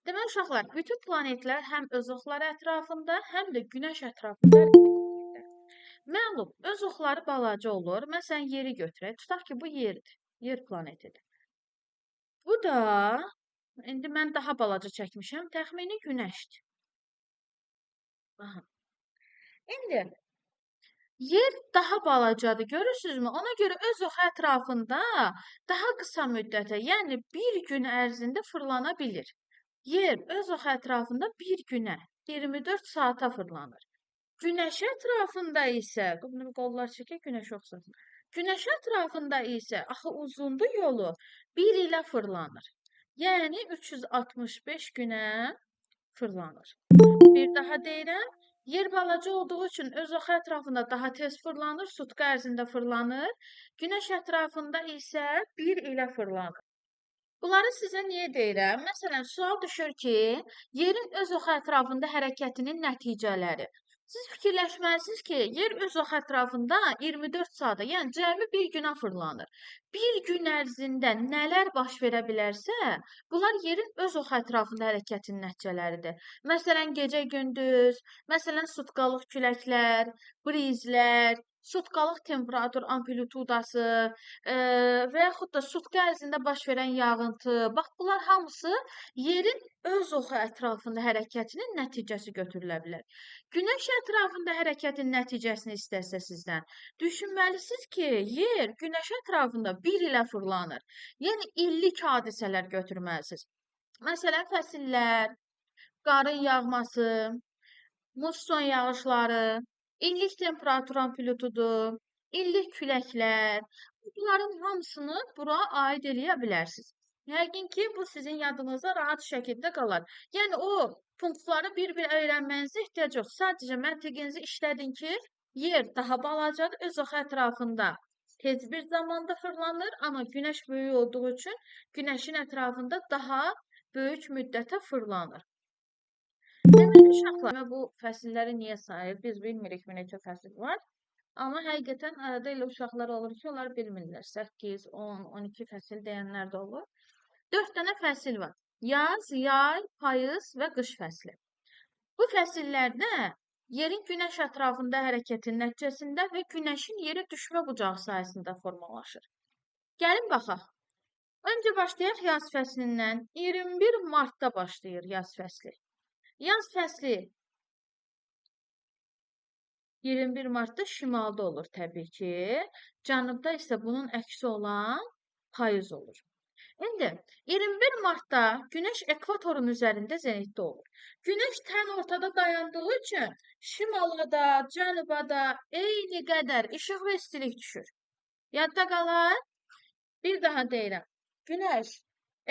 Demək uşaqlar, bütün planetlər həm öz oxları ətrafında, həm də Günəş ətrafında hərəkət edirlər. Məlum, öz oxları balaca olur. Məsələn, yeri götürək. Tutaq ki, bu yerdir. Yer planetidir. Bu da indi mən daha balaca çəkmişəm. Təxmini Günəşdir. Aha. İndi yer daha balacadır. Görürsünüzmü? Ona görə öz oxu ətrafında daha qısa müddətə, yəni bir gün ərzində fırlana bilir. Yer öz oxu ətrafında bir günə, 24 saata fırlanır. Günəş ətrafında isə, bunu qollar çəkək, günəş oxşasın. Günəş ətrafında isə axı uzundur yolu, 1 ilə fırlanır. Yəni 365 günə fırlanır. Bir daha deyirəm, yer balaca olduğu üçün öz oxu ətrafında daha tez fırlanır, sutka ərzində fırlanır. Günəş ətrafında isə 1 ilə fırlanır. Bunları sizə niyə deyirəm? Məsələn, sual düşür ki, yerin öz oxu ətrafında hərəkətinin nəticələri. Siz fikirləşməlisiniz ki, yer öz oxu ətrafında 24 saata, yəni cəmi bir günə fırlanır. Bir gün ərzində nələr baş verə bilərsə, bunlar yerin öz oxu ətrafında hərəkətinin nəticələridir. Məsələn, gecə-gündüz, məsələn, sutkalıq küləklər, brizlər, sutkalıq temperatur amplitudası və yaxud da sutka ərzində baş verən yağıntı. Bax, bunlar hamısı yerin öz oxu ətrafında hərəkətinin nəticəsi götürülə bilər. Günəş ətrafında hərəkətin nəticəsini istəsə sizdən, düşünməlisiniz ki, yer günəş ətrafında 1 ilə fırlanır. Yəni, illik hadisələr götürməlisiniz. Məsələn, fəsillər, qarın yağması, musson yağışları, illik temperatur amplitudu, illik küləklər, bunların hamısını bura aid eləyə bilərsiniz. Yəqin ki, bu sizin yadınızda rahat şəkildə qalar. Yəni, o punktları bir-bir öyrənmənizə ehtiyac yox. Sadəcə məntiqinizi işlədin ki, yer daha balacadır, öz oxu ətrafında tez bir zamanda fırlanır, amma günəş böyük olduğu üçün günəşin ətrafında daha böyük müddətə fırlanır. Deməli, uşaqlar, bu fəsilləri niyə sayır? Biz bilmirik mi neçə fəsil var. Amma həqiqətən arada elə uşaqlar olur ki, onlar bilmirlər. 8, 10, 12 fəsil deyənlər də olur. 4 dənə fəsil var. Yaz, yay, payız və qış fəsli. Bu fəsillərdə yerin günəş ətrafında hərəkətin nəticəsində və günəşin yerə düşmə bucağı sayəsində formalaşır. Gəlin baxaq. Öncə başlayaq yaz fəslindən. 21 martda başlayır yaz fəsli. Yaz fəsli 21 martda şimalda olur təbii ki. Cənubda isə bunun əksi olan payız olur. İndi 21 martda günəş ekvatorun üzərində zenitdə olur. Günəş tən ortada dayandığı üçün şimala da, cənuba da eyni qədər işıq və istilik düşür. Yadda qalar. Bir daha deyirəm. Günəş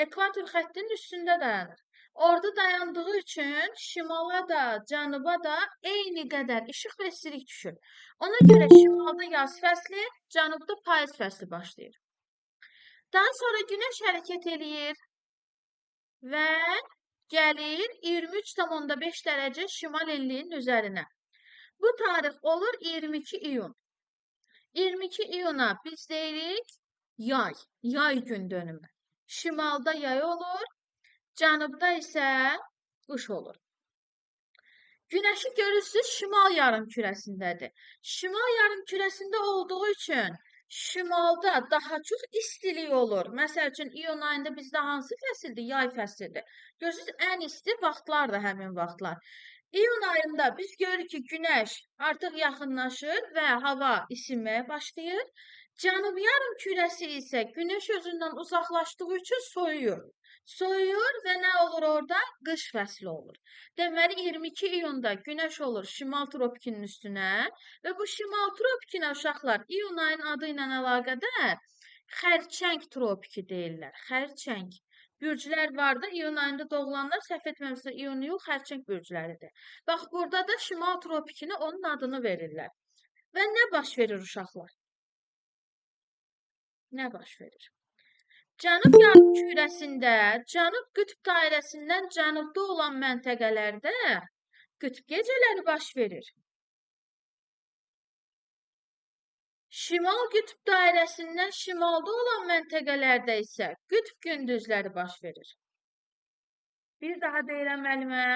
ekvator xəttinin üstündə dayanır. Orada dayandığı üçün şimala da, cənuba da eyni qədər işıq və istilik düşür. Ona görə şimalda yaz fəsli, cənubda payız fəsli başlayır. Daha sonra günəş hərəkət eləyir və gəlir 23,5 dərəcə şimal enliyinin üzərinə. Bu tarix olur 22 iyun. 22 iyuna biz deyirik yay gün dönümü. Şimalda yay olur, cənubda isə qış olur. Günəşi görürsünüz, şimal yarımkürəsindədir. Şimal yarımkürəsində olduğu üçün şimalda daha çox istilik olur. Məsəl üçün, iyun ayında bizdə hansı fəsildir? Yay fəsildir. Görürsünüz, ən isti vaxtlar da həmin vaxtlar. İyun ayında biz görürük ki, günəş artıq yaxınlaşır və hava isinməyə başlayır. Cənub yarımkürəsi isə günəş özündən uzaqlaşdığı üçün soyuyur. Soyuyur və nə olur orada? Qış fəsli olur. Deməli, 22 iyunda günəş olur şimal tropikinin üstünə və bu şimal tropikinə uşaqlar iyun ayının adı ilə əlaqədar xərçəng tropiki deyirlər. Xərçəng. Bürclər var da, iyun ayında doğulanlar səhv etməmişsə iyun yox, xərçəng bürcləridir. Bax, burada da şimal tropikinə onun adını verirlər. Və nə baş verir uşaqlar? Nə baş verir? Cənub yarımkürəsində, cənub qütb dairəsindən cənubda olan məntəqələrdə qütb gecələri baş verir. Şimal qütb dairəsindən şimalda olan məntəqələrdə isə qütb gündüzləri baş verir. Bir daha deyirəm müəllimə.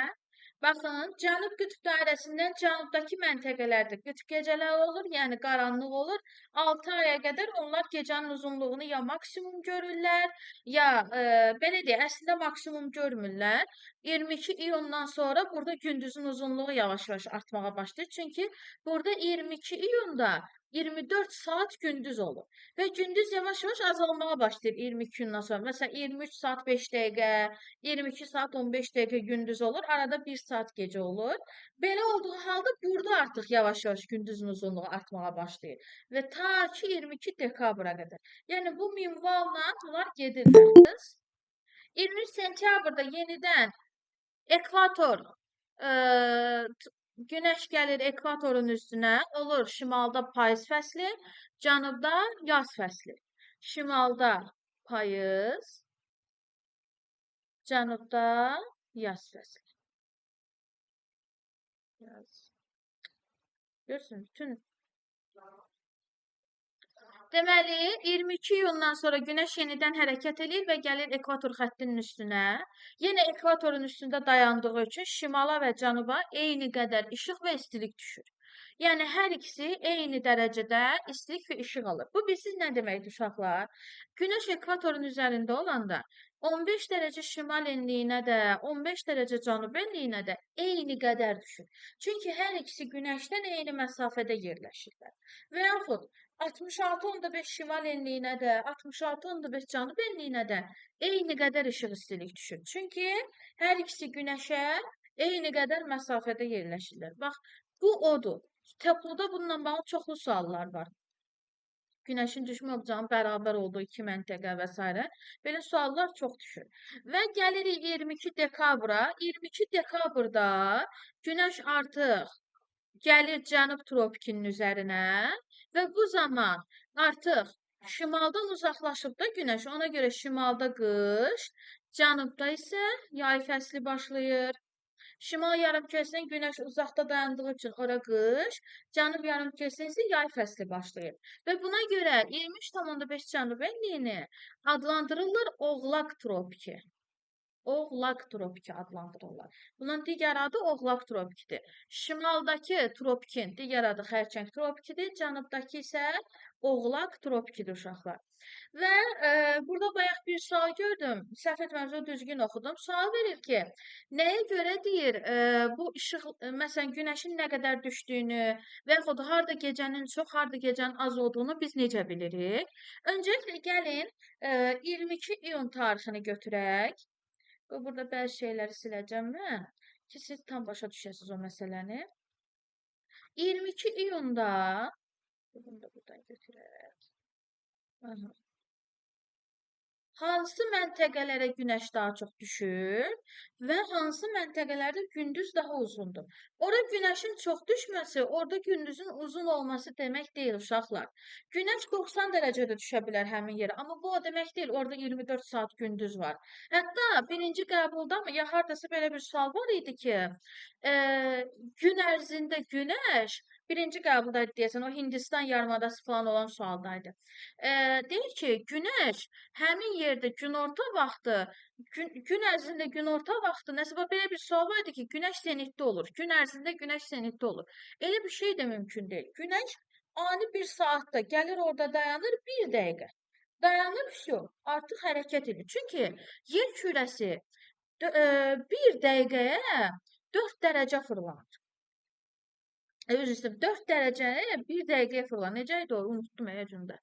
Baxın, cənub qütb dairəsindən cənubdakı məntəqələrdə qütb gecələri olur, yəni qaranlıq olur. 6 aya qədər onlar gecənin uzunluğunu ya maksimum görürlər, ya belə deyək, əslində maksimum görmürlər. 22 iyundan sonra burada gündüzün uzunluğu yavaş-yavaş artmağa başlayır. Çünki burada 22 iyunda 24 saat gündüz olur. Və gündüz yavaş-yavaş azalmağa başlayır 22 gündən sonra. Məsələn, 23 saat 5 dəqiqə, 22 saat 15 dəqiqə gündüz olur, arada 1 saat gecə olur. Belə olduğu halda burada artıq yavaş-yavaş gündüzün uzunluğu artmağa başlayır və ta ki 22 dekabra qədər. Yəni bu minvalla bunlar gedirlər. 23 sentyabrda yenidən ekvator Günəş gəlir ekvatorun üstünə, olur şimalda payız fəsli, cənubda yaz fəsli. Şimalda payız, cənubda yaz fəsli. Görürsünüz, bütün. Deməli, 22 iyundan sonra Günəş yenidən hərəkət edir və gəlir ekvator xəttinin üstünə. Yenə ekvatorun üstündə dayandığı üçün şimala və cənuba eyni qədər işıq və istilik düşür. Yəni, hər ikisi eyni dərəcədə istilik və işıq alır. Bu, bilsiz nə deməkdir, uşaqlar? Günəş ekvatorun üzərində olanda 15 dərəcə şimal enliyinə də, 15 dərəcə cənub enliyinə də eyni qədər düşür. Çünki hər ikisi Günəşdən eyni məsafədə yerləşirlər. Və yaxud 66.5 şimal enliyinə də, 66.5 cənub enliyinə də eyni qədər işıq istilik düşür. Çünki hər ikisi Günəşə eyni qədər məsafədə yerləşirlər. Bax, bu odur. Teploda bununla bağlı çoxlu suallar var. Günəşin düşmə ocağı bərabər olduğu iki məntəqə və s. Belə suallar çox düşür. Və gəlirik 22 dekabra. 22 dekabrda Günəş artıq gəlir cənub tropikinin üzərinə və bu zaman artıq şimaldan uzaqlaşıb da Günəş. Ona görə şimalda qış, cənubda isə yay fəsli başlayır. Şimal yarımkürəsindən Günəş uzaqda dayandığı üçün ora qış, cənub yarımkürəsindən isə yay fəsli başlayır. Və buna görə 23,5 cənub enliyini adlandırırlar Oğlaq tropiki. Oğlaq tropiki adlandırırlar. Bunun digər adı Oğlaq tropikidir. Şimaldakı tropikin digər adı Xərçəng tropikidir, cənubdakı isə Oğlaq tropikidir uşaqlar. Və burada bayaq bir sual gördüm. Səhv etməmsə düzgün oxudum. Sual verir ki, nəyə görə deyir bu işıq, məsələn, günəşin nə qədər düşdüyünü və yaxud harda gecənin çox, harda gecənin az olduğunu biz necə bilirik? Öncəliklə gəlin 22 iyun tarixini götürək. Burada bəzi şeyləri siləcəm mən ki, siz tam başa düşəsiniz o məsələni. 22 iyunda bunu da buradan götürək. Hansı məntəqələrə günəş daha çox düşür və hansı məntəqələrdə gündüz daha uzundur? Ora günəşin çox düşməsi, orada gündüzün uzun olması demək deyil uşaqlar. Günəş 90 dərəcədə düşə bilər həmin yerə, amma bu o demək deyil, orada 24 saat gündüz var. Hətta birinci qəbulda mı, ya hardasa belə bir sual var idi ki, gün ərzində günəş birinci qəbuldaydı deyəsən, o Hindistan yarımadası falan olan sualdaydı. Deyir ki, günəş həmin yerdə günorta vaxtı, gün ərzində günorta vaxtı, nəsə belə bir sual var idi ki, günəş zenitdə olur. Gün ərzində günəş zenitdə olur. Elə bir şey də mümkün deyil. Günəş ani bir saatda gəlir orada dayanır 1 dəqiqə. Dayanır, artıq hərəkət edir. Çünki yer kürəsi 1 dəqiqəyə 4 dərəcə fırlanır. Üzr istəyirəm, 4 dərəcəni 1 dəqiqəyə fırlanır. Necə idi o? Unutdum həcmdə.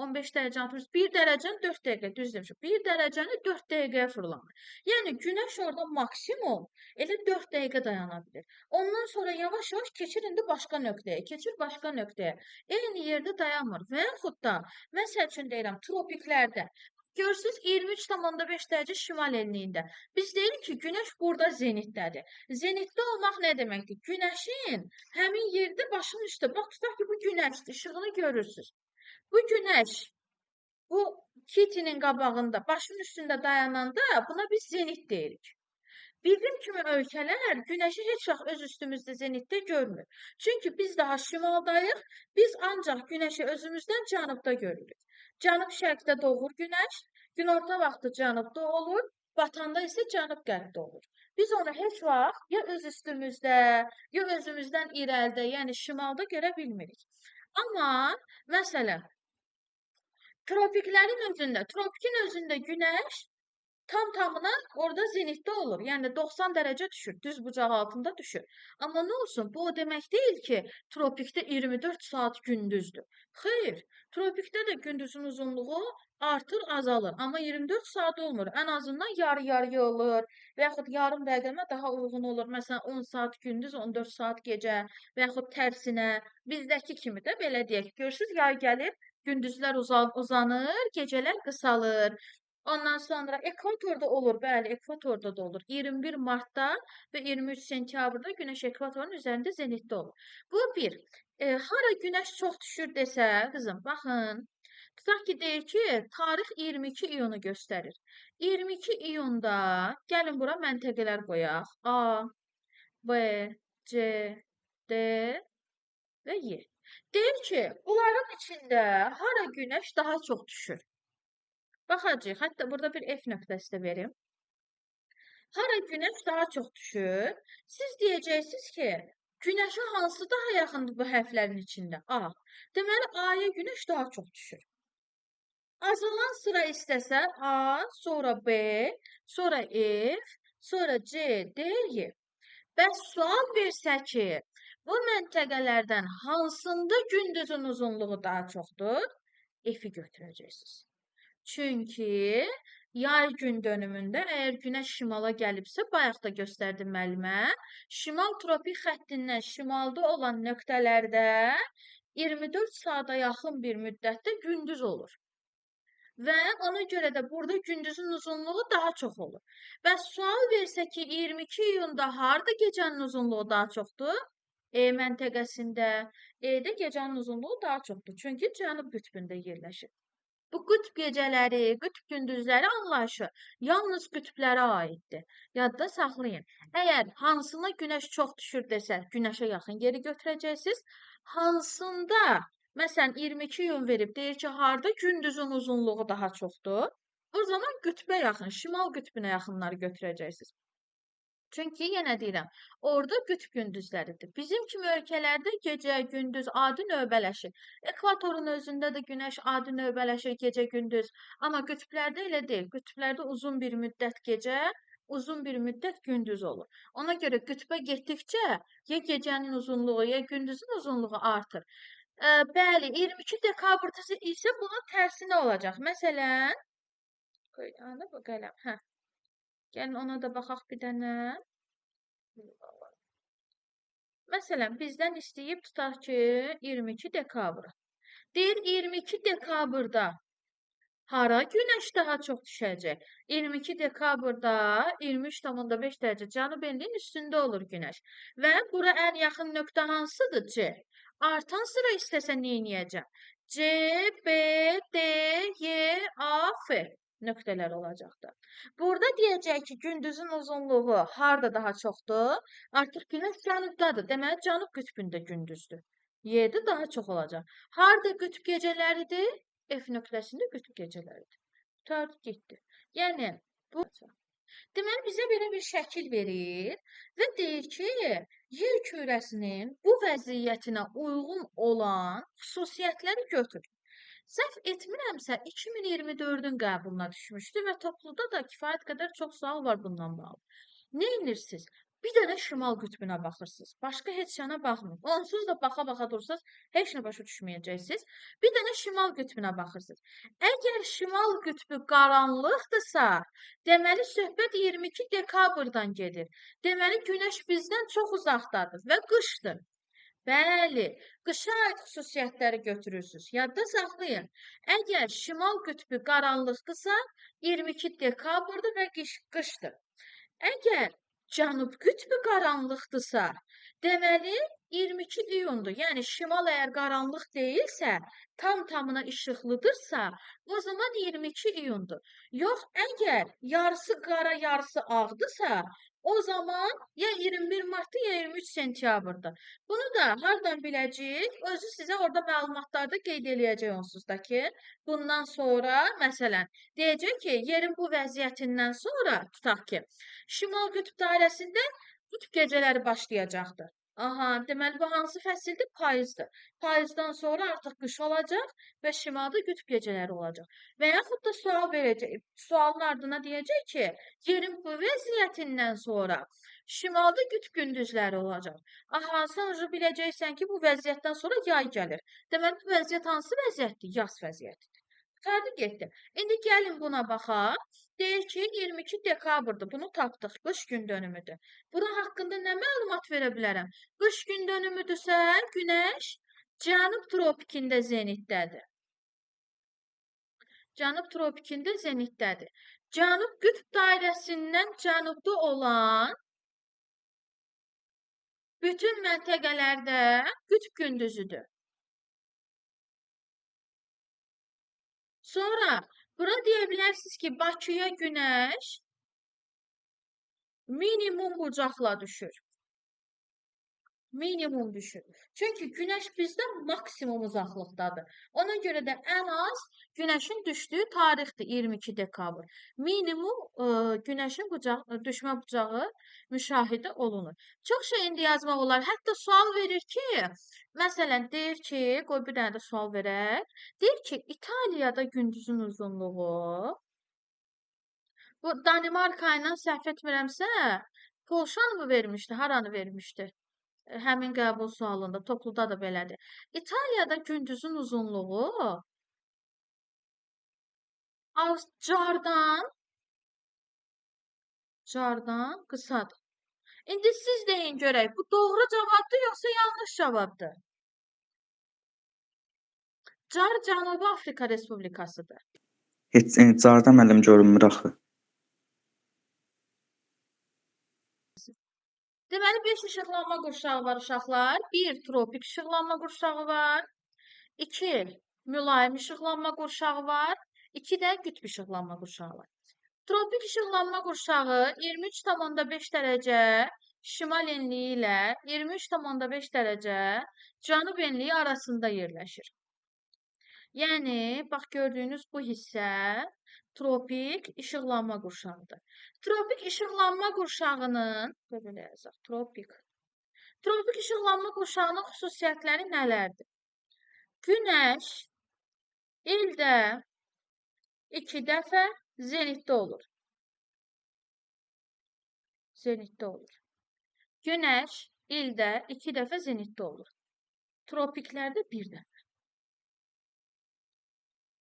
15 dərəcə 60, 1 dərəcəni 4 dəqiqə, düz demişəm. 1 dərəcəni 4 dəqiqəyə fırlanır. Yəni, günəş orada maksimum elə 4 dəqiqə dayana bilir. Ondan sonra yavaş-yavaş keçir indi başqa nöqtəyə, keçir başqa nöqtəyə. Eyni yerdə dayanmır. Və yaxud da, məsəl üçün deyirəm, tropiklərdə. Görürsünüz, 23,5 dərəcə şimal enliyində. Biz deyirik ki, günəş burada zenitdədir. Zenitdə olmaq nə deməkdir? Günəşin həmin yerdə başın üstə. Bax, tutaq ki, bu günəşdir, işığını görürsünüz. Bu günəş, bu kitinin qabağında, başın üstündə dayananda buna biz zenit deyirik. Bizim kimi ölkələr günəşi heç vaxt öz üstümüzdə zenitdə görmür. Çünki biz daha şimaldayıq, biz ancaq günəşi özümüzdən cənubda görürük. Cənub şərqdə doğur günəş, günorta vaxtı cənubda olur, batanda isə cənub-qərbdə olur. Biz onu heç vaxt ya öz üstümüzdə, ya özümüzdən irəlidə, yəni şimalda görə bilmirik. Amma məsələn, tropiklərin özündə, tropikin özündə günəş tam-tamına orada zenitdə olur. Yəni 90 dərəcə düşür, düz bucaq altında düşür. Amma nə olsun, bu o demək deyil ki, tropikdə 24 saat gündüzdür. Xeyr, tropikdə də gündüzün uzunluğu artır, azalır. Amma 24 saat olmur. Ən azından yarı-yarıya olur və yaxud yarım rəqəmə daha uyğun olur. Məsələn, 10 saat gündüz, 14 saat gecə və yaxud tərsinə. Bizdəki kimi də belə deyək. Görürsüz, yay gəlir, gündüzlər uzanır, gecələr qısalır. Ondan sonra ekvatorda olur, bəli, ekvatorda da olur. 21 martda və 23 sentyabrda günəş ekvatorun üzərində zenitdə olur. Bu bir. Hara günəş çox düşür desə, qızım, baxın. Tutaq ki, deyir ki, tarix 22 iyunu göstərir. 22 iyunda gəlin bura məntəqələr qoyaq. A, B, C, D və Y. Deyir ki, bunların içində hara günəş daha çox düşür? Baxacağıq. Hətta burada bir F nöqtəsi də verim. Hara günəş daha çox düşür? Siz deyəcəksiniz ki, günəşə hansı daha yaxındır bu hərflərin içində? A. Deməli, A-ya günəş daha çox düşür. Azalan sıra istəsə A, sonra B, sonra F, sonra C, D, Y. Bəs sual versə ki, bu məntəqələrdən hansında gündüzün uzunluğu daha çoxdur? F-i götürəcəksiniz. Çünki yay gün dönümündə əgər günəş şimala gəlibsə, bayaq da göstərdim müəllimə, şimal tropik xəttindən şimalda olan nöqtələrdə 24 saata yaxın bir müddətdə gündüz olur. Və ona görə də burada gündüzün uzunluğu daha çox olur. Bəs sual versə ki, 22 iyunda harda gecənin uzunluğu daha çoxdur? E məntəqəsində. E-də gecənin uzunluğu daha çoxdur. Çünki cənub qütbündə yerləşir. Bu qütb gecələri, qütb gündüzləri anlayışı yalnız qütblərə aiddir. Yadda saxlayın. Əgər hansına günəş çox düşür desə, günəşə yaxın yeri götürəcəksiniz. Hansında, məsələn 22 iyun verib, deyir ki, harda gündüzün uzunluğu daha çoxdur? O zaman qütbə yaxın, şimal qütbünə yaxınları götürəcəksiniz. Çünki yenə deyirəm, orada qütb gündüzləridir. Bizim kimi ölkələrdə gecə, gündüz adi növbələşir. Ekvatorun özündə də günəş adi növbələşir gecə-gündüz. Amma qütblərdə elə deyil. Qütblərdə uzun bir müddət gecə, uzun bir müddət gündüz olur. Ona görə qütbə getdikcə ya gecənin uzunluğu, ya gündüzün uzunluğu artır. Bəli, 22 dekabrda isə bunun tərsinə olacaq. Məsələn, bu qələm, hə. Gəlin ona da baxaq bir dənə. Məsələn, bizdən istəyib tutaq ki, 22 dekabr. Deyir 22 dekabrda hara günəş daha çox düşəcək? 22 dekabrda 23,5 dərəcə cənub enliyinin üstündə olur günəş. Və bura ən yaxın nöqtə hansıdır? C. Artan sıra istəsə nə edəcəm? C, B, D, Y, A, F nöqtələr olacaqdır. Burada deyəcək ki, gündüzün uzunluğu harda daha çoxdur? Artıq günəş cənubdadır. Deməli, cənub qütbündə gündüzdür. Y-də daha çox olacaq. Harda qütb gecələridir? F nöqtəsində qütb gecələridir. Qurtardı, getdi. Yəni, bu... Deməli, bizə belə bir şəkil verir və deyir ki, yer kürəsinin bu vəziyyətinə uyğun olan xüsusiyyətləri götür. Səhv etmirəmsə 2024-ün qəbuluna düşmüşdü və topluda da kifayət qədər çox sual var bundan bağlı. Nə edirsiniz? Bir dənə şimal qütbünə baxırsınız. Başqa heç yana baxmır. Onsuz da baxa-baxa dursanız heç nə başa düşməyəcəksiniz. Bir dənə şimal qütbünə baxırsınız. Əgər şimal qütbü qaranlıqdırsa, deməli söhbət 22 dekabrdan gedir. Deməli günəş bizdən çox uzaqdadır və qışdır. Bəli, qışa aid xüsusiyyətləri götürürsünüz. Yadda saxlayın. Əgər şimal qütbü qaranlıqdırsa, 22 dekabrdır və qışdır. Əgər cənub qütbü qaranlıqdırsa, deməli 22 iyundur. Yəni şimal əgər qaranlıq deyilsə, tam tamına işıqlıdırsa, o zaman 22 iyundur. Yox, əgər yarısı qara, yarısı ağdırsa, o zaman ya 21 martdır, ya 23 sentyabrdır. Bunu da hardan biləcəyik? Özü sizə orada məlumatlarda qeyd eləyəcək onsuz da ki, bundan sonra, məsələn, deyəcək ki, yerin bu vəziyyətindən sonra, tutaq ki, şimal qütb dairəsində qütb gecələri başlayacaqdır. Aha, deməli bu hansı fəsildir? Payızdır. Payızdan sonra artıq qış olacaq və şimalda qütb gecələri olacaq. Və yaxud da sual verəcək. Sualın ardına deyəcək ki, yerin bu vəziyyətindən sonra şimalda qütb gündüzləri olacaq. Aha, sonra biləcəksən ki, bu vəziyyətdən sonra yay gəlir. Deməli bu vəziyyət hansı vəziyyətdir? Yaz vəziyyətidir. Qurtardı getdi. İndi gəlin buna baxaq. Deyir ki, 22 dekabrdır. Bunu tapdıq. Qış gündönümüdür. Bura haqqında nə məlumat verə bilərəm? Qış gündönümüdürsə, günəş cənub tropikində zenitdədir. Cənub tropikində zenitdədir. Cənub qütb dairəsindən cənubda olan bütün məntəqələrdə qütb gündüzüdür. Sonra bura deyə bilərsiniz ki, Bakıya günəş minimum bucaqla düşür. Minimum düşür. Çünki günəş bizdən maksimum uzaqlıqdadır. Ona görə də ən az günəşin düşdüyü tarixdir 22 dekabr. Minimum günəşin düşmə bucağı müşahidə olunur. Çox şey indi yazmaq olar. Hətta sual verir ki, məsələn deyir ki, qoy bir dənə də sual verək. Deyir ki, İtaliyada gündüzün uzunluğu bu Danimarka ilə səhv etmirəmsə, Polşanı mı vermişdi, haranı vermişdi? Həmin qəbul sualında, topluda da belədir. İtaliyada gündüzün uzunluğu cardan qısadır. İndi siz deyin görək, bu doğru cavabdır, yoxsa yanlış cavabdır? Car Cənubi Afrika Respublikasıdır. Heç carda müəllim görünmür axı. Deməli, 5 işıqlanma qurşağı var uşaqlar. 1 tropik işıqlanma qurşağı var. 2 mülayim işıqlanma qurşağı var. 2 də qütb işıqlanma qurşağı var. Tropik işıqlanma qurşağı 23,5 dərəcə şimal enliyi ilə 23,5 dərəcə cənub enliyi arasında yerləşir. Yəni, bax gördüyünüz bu hissə tropik işıqlanma qurşağıdır. Tropik işıqlanma qurşağının, belə yazaq, Tropik işıqlanma qurşağının xüsusiyyətləri nələrdir? Günəş ildə 2 dəfə zenitdə olur. Zenitdə olur. Günəş ildə 2 dəfə zenitdə olur. Tropiklərdə 1 dəfə.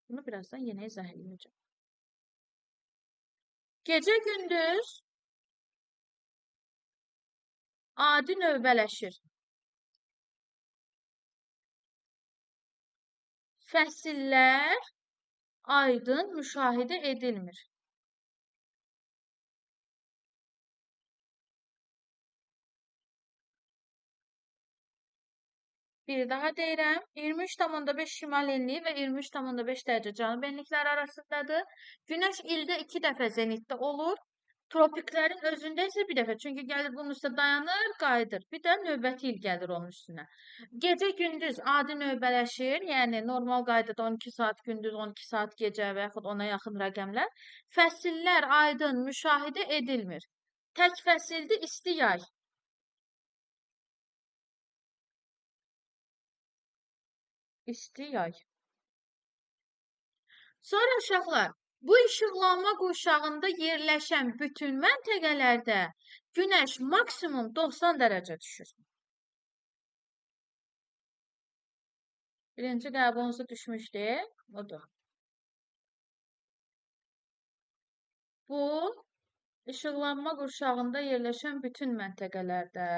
Bunu birazdan yenə izah edəcəm. Gecə gündüz adi növbələşir. Fəsillər aydın müşahidə edilmir. Bir daha deyirəm, 23,5 şimal enliyi və 23,5 dərəcə cənub enlikləri arasındadır. Günəş ildə 2 dəfə zenitdə olur. Tropiklərin özündə isə bir dəfə. Çünki gəlir bunun üstə dayanır, qayıdır. Bir də növbəti il gəlir onun üstünə. Gecə gündüz adi növbələşir. Yəni normal qaydada 12 saat gündüz, 12 saat gecə və yaxud ona yaxın rəqəmlər. Fəsillər aydın müşahidə edilmir. Tək fəsildir isti yay. İsti yay. Sonra uşaqlar, bu işıqlanma qurşağında yerləşən bütün məntəqələrdə günəş maksimum 90 dərəcə düşür. Birinci qəbulunuzda düşmüşdü, odur. Bu işıqlanma qurşağında yerləşən bütün məntəqələrdə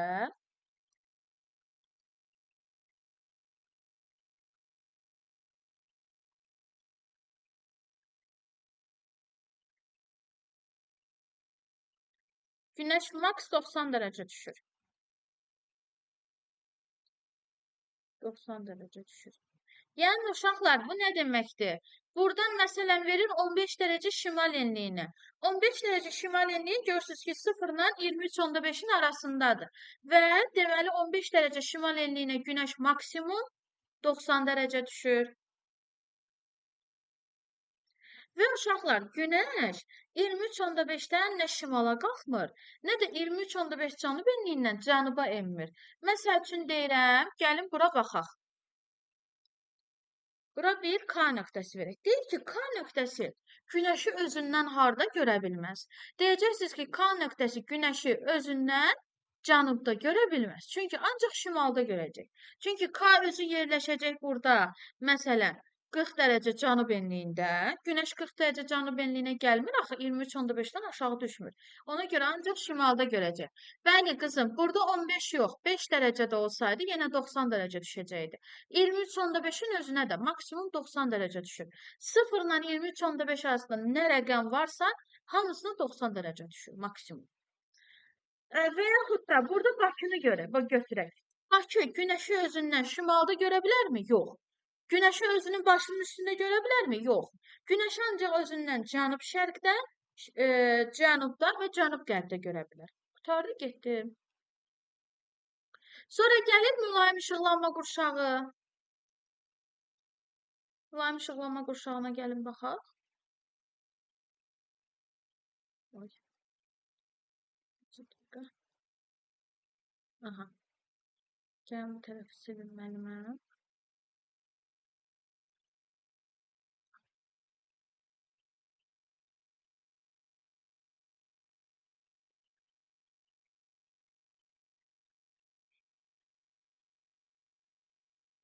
günəş maks 90 dərəcə düşür. 90 dərəcə düşür. Yəni uşaqlar, bu nə deməkdir? Buradan məsələn verir 15 dərəcə şimal enliyini. 15 dərəcə şimal enliyi görürsünüz ki, 0 ilə 23.5-in arasındadır. Və deməli 15 dərəcə şimal enliyinə günəş maksimum 90 dərəcə düşür. Və uşaqlar, günəş 23.5-dən nə şimala qalxmır, nə də 23.5 cənub enliyindən cənuba enmir. Məsəl üçün deyirəm, gəlin bura baxaq. Bura bir K nöqtəsi verək. Deyir ki, K nöqtəsi günəşi özündən harda görə bilməz? Deyəcəksiniz ki, K nöqtəsi günəşi özündən cənubda görə bilməz. Çünki ancaq şimalda görəcək. Çünki K özü yerləşəcək burada. Məsələn, 40 dərəcə cənub enliyində. Günəş 40 dərəcə cənub enliyinə gəlmir, axı 23.5-dən aşağı düşmür. Ona görə ancaq şimalda görəcək. Bəli, qızım, burada 15 yox, 5 dərəcədə olsaydı yenə 90 dərəcə düşəcəkdi. 23.5-in özünə də maksimum 90 dərəcə düşür. 0 ilə 23.5 arasında nə rəqəm varsa, hamısına 90 dərəcə düşür maksimum. Və yaxud da burada Bakını götürək. Bakı günəşi özündən şimalda görə bilərmi? Yox. Günəşi özünün başının üstündə görə bilərmi? Yox. Günəşi ancaq özündən cənub-şərqdə, cənubda və cənub-qərbdə görə bilər. Qutardı, getdi. Sonra gəlir mülayim işıqlanma qurşağı. Mülayim işıqlanma qurşağına gəlin baxaq. Oy. Aha. Gəlin bu tərəfi silin müəllimə.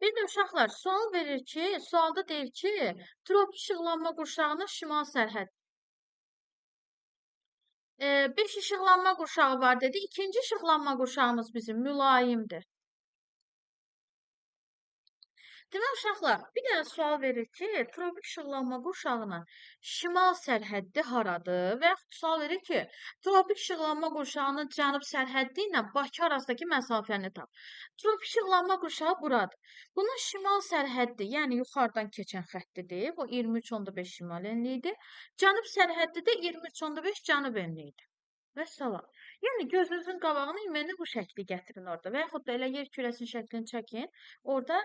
Bir də uşaqlar, sualda deyir ki, tropik işıqlanma qurşağının şimal sərhəd. 5 işıqlanma qurşağı var dedi. İkinci işıqlanma qurşağımız bizim mülayimdir. Demək uşaqlar, bir dənə sual verir ki, tropik işıqlanma qurşağının şimal sərhəddi haradır? Və yaxud sual verir ki, tropik işıqlanma qurşağının cənub sərhəddi ilə Bakı arasındakı məsafəni tap. Tropik işıqlanma qurşağı buradır. Bunun şimal sərhəddi, yəni yuxarıdan keçən xəttidir. Bu 23.5 şimal enliyidir. Cənub sərhəddi də 23.5 cənub enliyidir. Və salam. Yəni gözünüzün qabağına ümumi bu şəkli gətirin orada və yaxud da elə yer kürəsinin şəklini çəkin. Orada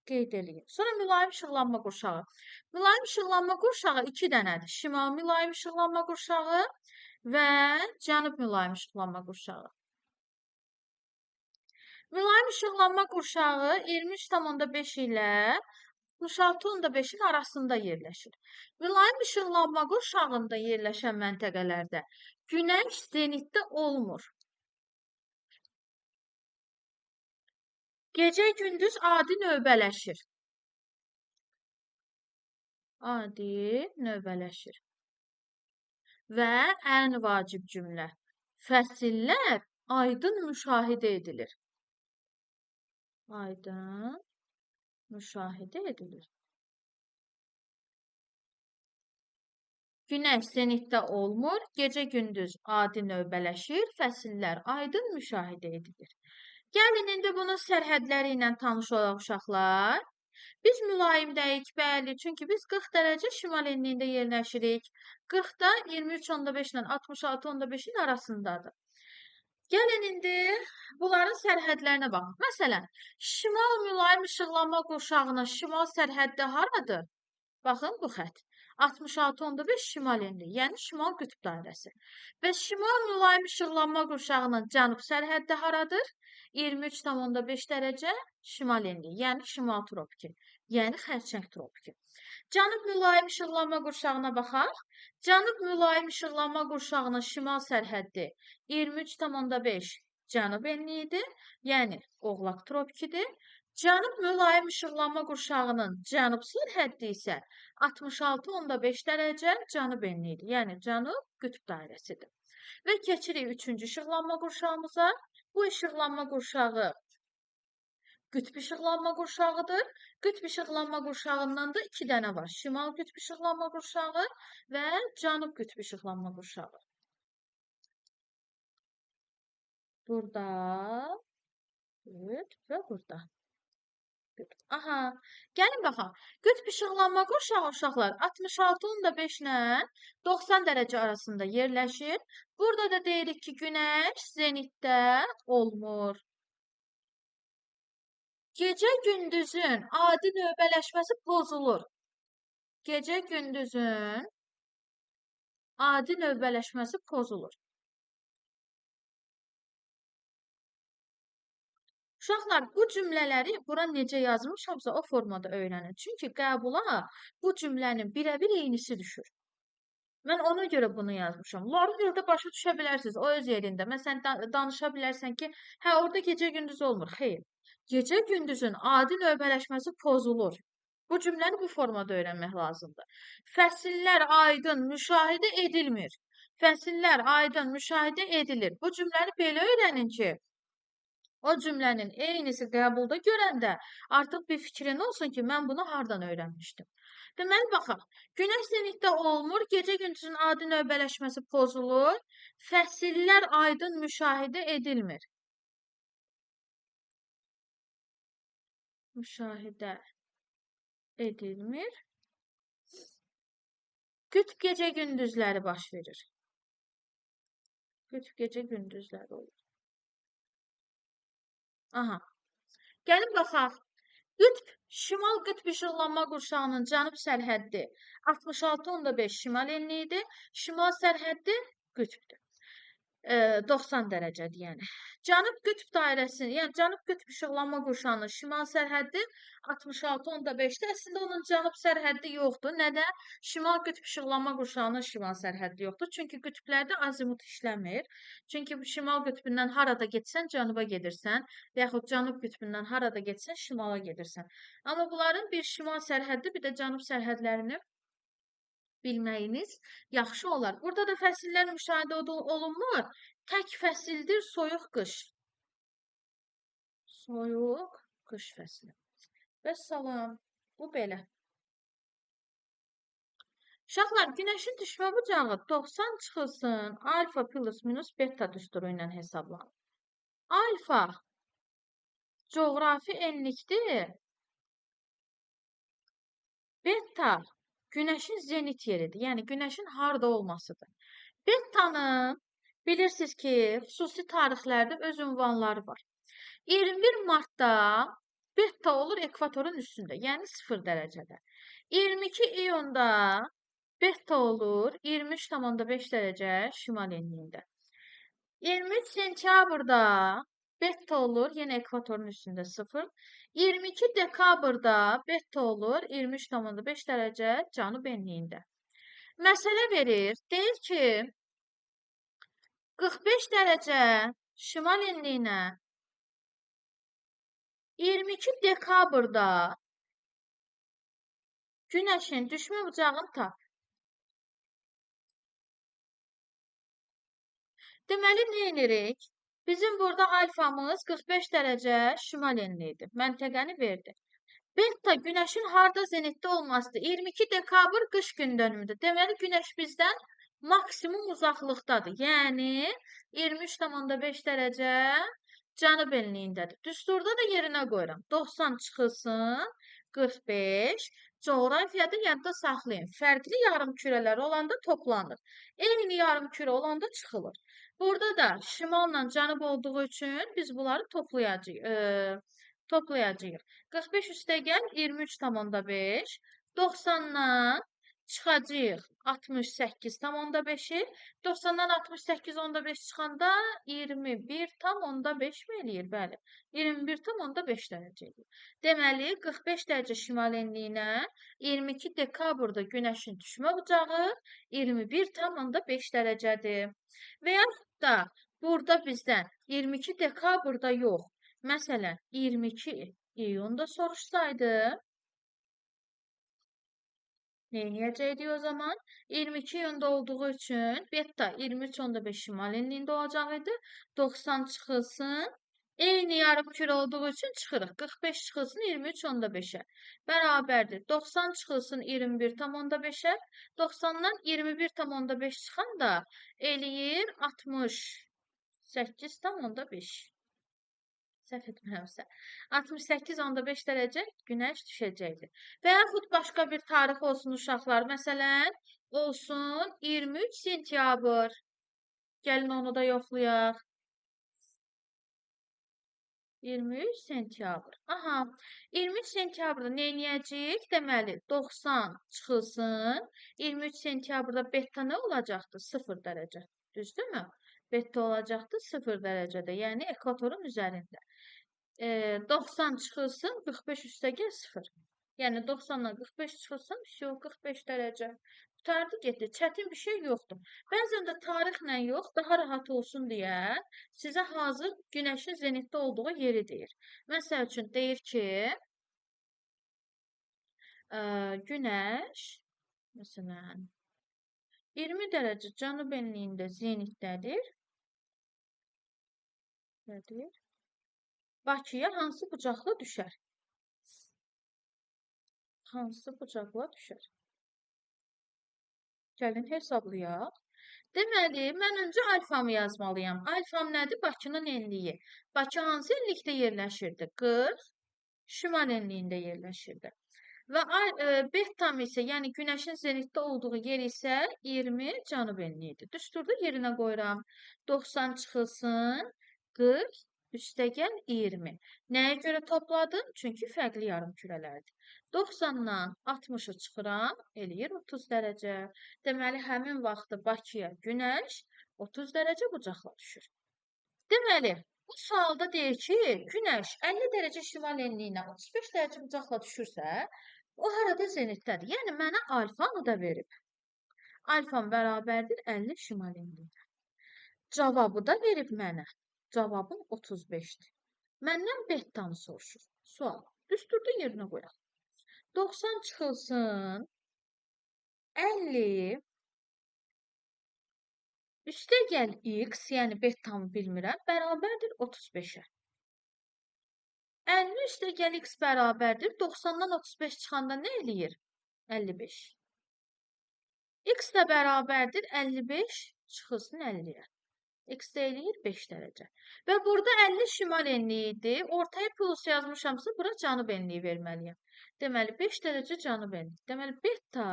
qeyd eləyin. Sonra mülayim işıqlanma qurşağı. Mülayim işıqlanma qurşağı 2 dənədir. Şimal mülayim işıqlanma qurşağı və cənub mülayim işıqlanma qurşağı. Mülayim işıqlanma qurşağı 23.5 ilə 66.5-in arasında yerləşir. Mülayim işıqlanma qurşağında yerləşən məntəqələrdə günəş zenitdə olmur. Gecə-gündüz adi növbələşir. Adi növbələşir. Və ən vacib cümlə. Fəsillər aydın müşahidə edilir. Aydın müşahidə edilir. Günəş zenitdə olmur, gecə-gündüz adi növbələşir, fəsillər aydın müşahidə edilir. Gəlin, indi bunun sərhədləri ilə tanış olaq uşaqlar. Biz mülayimdəyik, bəli, çünki biz 40 dərəcə şimal enliyində yerləşirik. 40-da 23.5 ilə 66.5-in arasındadır. Gəlin, indi bunların sərhədlərinə baxın. Məsələn, şimal mülayim işıqlanma qurşağının şimal sərhəddi haradır? Baxın, bu xətt. 66.5 şimal enliyi, yəni şimal qütb dairəsi. Və şimal mülayim işıqlanma qurşağının cənub sərhəddi haradır? 23.5 dərəcə şimal enliyi, yəni şimal tropiki, yəni xərçəng tropiki. Cənub mülayim işıqlanma qurşağına baxaq. Cənub mülayim işıqlanma qurşağının şimal sərhəddi 23.5 cənub enliyidir, yəni oğlaq tropikidir. Cənub mülayim işıqlanma qurşağının cənub sərhəddi isə 66.5 dərəcə cənub enliyidir, yəni cənub qütb dairəsidir. Və keçirik 3-cü işıqlanma qurşağımıza. Bu işıqlanma qurşağı qütb işıqlanma qurşağıdır. Qütb işıqlanma qurşağından da 2 dənə var. Şimal qütb işıqlanma qurşağı və cənub qütb işıqlanma qurşağı. Burada və burada. qütb. Aha, gəlin baxaq. Qütb işıqlanma qurşağı uşaqlar 66.5 ilə 90 dərəcə arasında yerləşir. Burada da deyirik ki, günəş zenitdə olmur. Gecə gündüzün adi növbələşməsi pozulur. Gecə gündüzün adi növbələşməsi pozulur. Uşaqlar, bu cümlələri bura necə yazmışamsa o formada öyrənin. Çünki qəbula bu cümlənin birəbir eynisi düşür. Mən ona görə bunu yazmışam. Onlara görə də başa düşə bilərsiniz o öz yerində. Məsələn, danışa bilərsən ki, hə, orada gecə gündüz olmur. Xeyr. Gecə gündüzün adi növbələşməsi pozulur. Bu cümləni bu formada öyrənmək lazımdır. Fəsillər aydın müşahidə edilmir. Fəsillər aydın müşahidə edilir. Bu cümləni belə öyrənin ki, o cümlənin eynisi qəbulda görəndə artıq bir fikrin olsun ki, mən bunu hardan öyrənmişdim. Deməli, baxaq. Günəş zenitdə olmur, gecə gündüzün adi növbələşməsi pozulur, fəsillər aydın müşahidə edilmir. Müşahidə edilmir. Qütb gecə gündüzləri baş verir. Qütb gecə gündüzləri olur. Aha. Gəlin baxaq. Qütb, şimal qütb işıqlanma qurşağının cənub sərhəddi 66.5 şimal enliyidir. Şimal sərhəddi qütbdür. 90 dərəcədir, yəni. Cənub qütb dairəsinin, yəni cənub qütb işıqlanma qurşağının şimal sərhəddi 66.5-dir. Əslində onun cənub sərhəddi yoxdur. Nədən? Şimal qütb işıqlanma qurşağının şimal sərhəddi yoxdur. Çünki qütblərdə azimut işləmir. Çünki şimal qütbündən harada getsən cənuba gedirsən, və yaxud cənub qütbündən harada getsən şimala gedirsən. Amma bunların bir şimal sərhəddi, bir də cənub sərhədlərini bilməyiniz yaxşı olar. Burada da fəsillər müşahidə olunmur. Tək fəsildir soyuq qış. Soyuq qış fəsli. Və salam. Bu belə. Uşaqlar, günəşin düşmə bucağı 90 çıxılsın alfa plus minus beta düsturu ilə hesablanır. Alfa coğrafi enlikdir. Beta günəşin zenit yeridir. Yəni, günəşin harda olmasıdır. Betanın, bilirsiniz ki, xüsusi tarixlərdə öz ünvanları var. 21 martda beta olur ekvatorun üstündə, yəni 0 dərəcədə. 22 iyunda beta olur 23,5 dərəcə şimal enliyində. 23 sentyabrda beta olur, yenə ekvatorun üstündə 0. 22 dekabrda beta olur 23,5 dərəcə cənub enliyində. Məsələ verir, deyir ki, 45 dərəcə şimal enliyinə 22 dekabrda günəşin düşmə bucağını tap. Deməli, nə edirik? Bizim burada alfamız 45 dərəcə şimal enliyidir. Məntəqəni verdi. Beta günəşin harda zenitdə olmasıdır. 22 dekabr qış gündönümüdür. Deməli, günəş bizdən maksimum uzaqlıqdadır. Yəni, 23,5 dərəcə cənub enliyindədir. Düsturda da yerinə qoyuram. 90 çıxılsın, 45. Coğrafiyada yadda saxlayın. Fərqli yarımkürələr olanda toplanır. Eyni yarımkürə olanda çıxılır. Burada da şimalla cənub olduğu üçün biz bunları toplayacağıq. 45 üstəgəl 23,5. 90-dan çıxacağıq 68,5-i. 90-dan 68,5 çıxanda 21,5 mi eləyir? Bəli. 21,5 dərəcə eləyir. Deməli, 45 dərəcə şimal enliyinə 22 dekabrda günəşin düşmə bucağı 21,5 dərəcədir. Və yaxud da burada bizdən 22 dekabrda yox, məsələn, 22 iyunda soruşsaydı, neyniyəcəkdik o zaman? 22 iyunda olduğu üçün beta 23,5 şimal enliyində olacaq idi. 90 çıxılsın. Eyni yarımkürə olduğu üçün çıxırıq. 45 çıxılsın 23,5-ə. Bərabərdir. 90 çıxılsın 21,5-ə. 90-dan 21,5 çıxan da eləyir 68,5. Səhv etmirəmsə. 68.5 dərəcə günəş düşəcəkdir. Və yaxud başqa bir tarix olsun uşaqlar. Məsələn, olsun 23 sentyabr. Gəlin onu da yoxlayaq. 23 sentyabr. Aha, 23 sentyabrda nə edəcəyik? Deməli, 90 çıxılsın. 23 sentyabrda beta nə olacaqdı? 0 dərəcə. Düzdürmü? Beta olacaqdı 0 dərəcədə, yəni ekvatorun üzərində. 90 çıxılsın, 45 üstəgəl 0. Yəni 90-dan 45 çıxılsın, 45 dərəcə. Qurtardı, getdi. Çətin bir şey yoxdur. Bəzən də tarixlə yox, daha rahat olsun deyə sizə hazır günəşin zenitdə olduğu yeri deyir. Məsəl üçün deyir ki, günəş məsələn 20 dərəcə cənub enliyində zenitdədir. Bakıya hansı bucaqla düşər? Hansı bucaqla düşər? Gəlin hesablayaq. Deməli, mən öncə alfamı yazmalıyam. Alfam nədir? Bakının enliyi. Bakı hansı enlikdə yerləşirdi? 40 şimal enliyində yerləşirdi. Və betam isə, yəni günəşin zenitdə olduğu yer isə 20 cənub enliyidir. Düsturda yerinə qoyuram. 90 çıxılsın, 40 üstəgəl 20. Nəyə görə topladım? Çünki fərqli yarımkürələrdir. 90-dan 60-ı çıxıram, eləyir 30 dərəcə. Deməli, həmin vaxtda Bakıya günəş 30 dərəcə bucaqla düşür. Deməli, bu sualda deyir ki, günəş 50 dərəcə şimal enliyinə 35 dərəcə bucaqla düşürsə, o harada zenitdədir? Yəni, mənə alfanı da verib. Alfam bərabərdir 50 şimal enliyinə. Cavabı da verib mənə. Cavabım 35-dir. Məndən bettanı soruşur. Sual. Düsturda yerinə qoyaq. 90 çıxılsın, 50 üstəgəl x, yəni bettamı bilmirəm, bərabərdir 35-ə. 50 üstəgəl x bərabərdir. 90-dan 35 çıxanda nə eləyir? 55. X də bərabərdir 55 çıxılsın 50-yə. X də eləyir 5 dərəcə. Və burada 50 şimal enliyi idi. Ortaya plus yazmışamsa, bura cənub enliyi verməliyəm. Deməli, 5 dərəcə cənub enliyi. Deməli, beta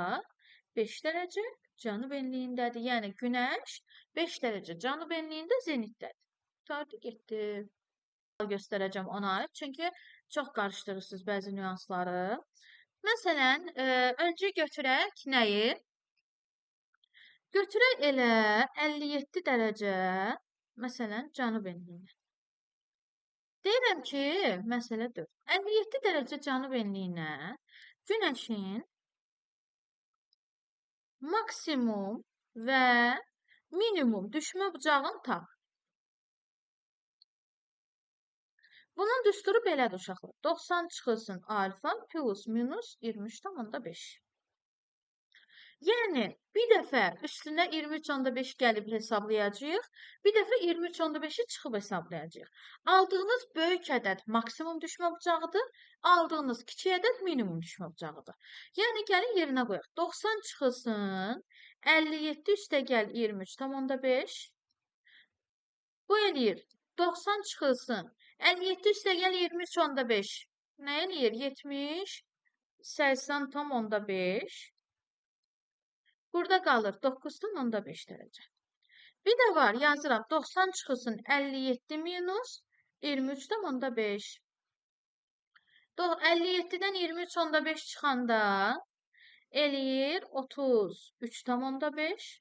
5 dərəcə cənub enliyindədir. Yəni, günəş 5 dərəcə cənub enliyində zenitdədir. Qurtardı, getdi. Göstərəcəm ona, çünki çox qarışdırırsınız bəzi nüansları. Məsələn, öncə götürək nəyi? Götürək elə 57 dərəcə, məsələn, cənub enliyinə. Deyirəm ki, məsələ 4. 57 dərəcə cənub enliyinə günəşin maksimum və minimum düşmə bucağını tap. Bunun düsturu belədir uşaqlar. 90 çıxılsın alfa plus minus 23,5. Yəni, bir dəfə üstünə 23,5 gəlib hesablayacağıq, bir dəfə 23,5-i çıxıb hesablayacağıq. Aldığınız böyük ədəd maksimum düşmə bucağıdır, aldığınız kiçik ədəd minimum düşmə bucağıdır. Yəni, gəlin yerinə qoyaq. 90 çıxılsın, 57 üstəgəl 23,5. Bu eləyir. 90 çıxılsın, 57 üstəgəl 23,5. Nə eləyir? 70, 80,5. Burada qalır 9,5 dərəcə. Bir də var, yazıram 90 çıxılsın 57 minus 23,5. 57-dən 23,5 çıxanda eləyir 33,5.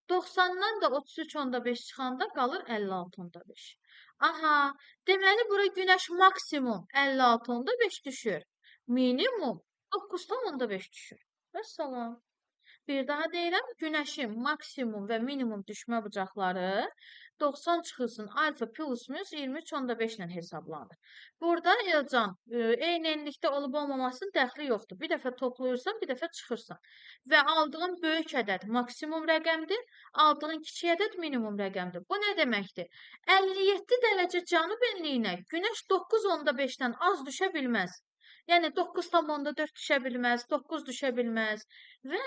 90-dan da 33,5 çıxanda qalır 56,5. Aha, deməli bura günəş maksimum 56,5 düşür. Minimum 9,5 düşür. Vəssalam. Bir daha deyirəm, günəşin maksimum və minimum düşmə bucaqları 90 çıxılsın alfa plus minus 23,5 ilə hesablanır. Burada Elcan, eyni enlikdə olub olmamasının dəxli yoxdur. Bir dəfə toplayırsan, bir dəfə çıxırsan. Və aldığın böyük ədəd maksimum rəqəmdir, aldığın kiçik ədəd minimum rəqəmdir. Bu nə deməkdir? 57 dərəcə cənub enliyinə günəş 9,5-dən az düşə bilməz. Yəni 9,4 düşə bilməz, 9 düşə bilməz və